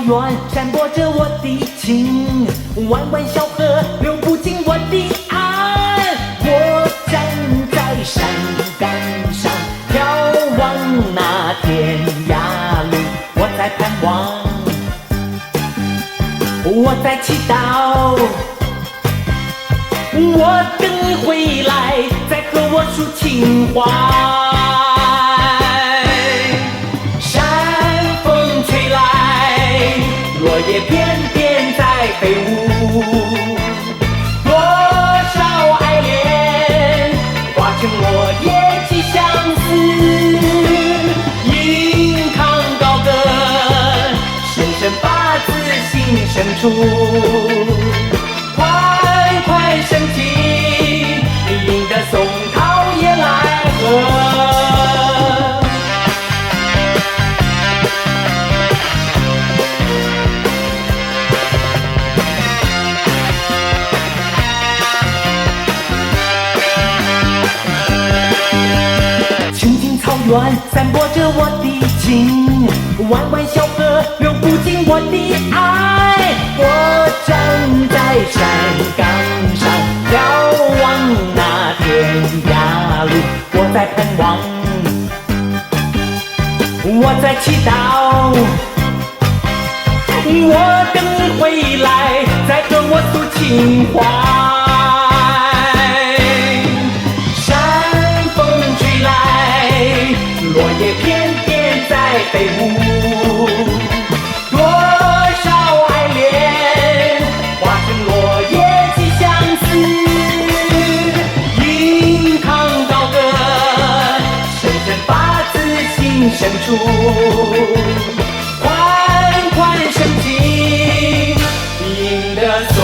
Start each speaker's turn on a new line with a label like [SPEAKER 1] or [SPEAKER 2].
[SPEAKER 1] 原闪躲着我的情，弯弯小河流不尽我的爱。我站在山岗上，眺望那天涯路，我在盼望，我在祈祷，我等你回来，再和我诉情怀。山风吹来，落叶片片在飞舞，多少爱恋化成落叶寄相思。迎抗高歌，深深发自心深处，款款深情，迎着松涛也来和。青青草原散播着我的情，弯弯小河流不尽我的爱。我站在山岗上，眺望那天涯路，我在盼望，我在祈祷，我等你回来，再和我诉情怀。山风吹来，落叶片片在飞舞，多少爱恋化成落叶寄相思。迎抗高歌，深深发自心深处，款款深情，迎得松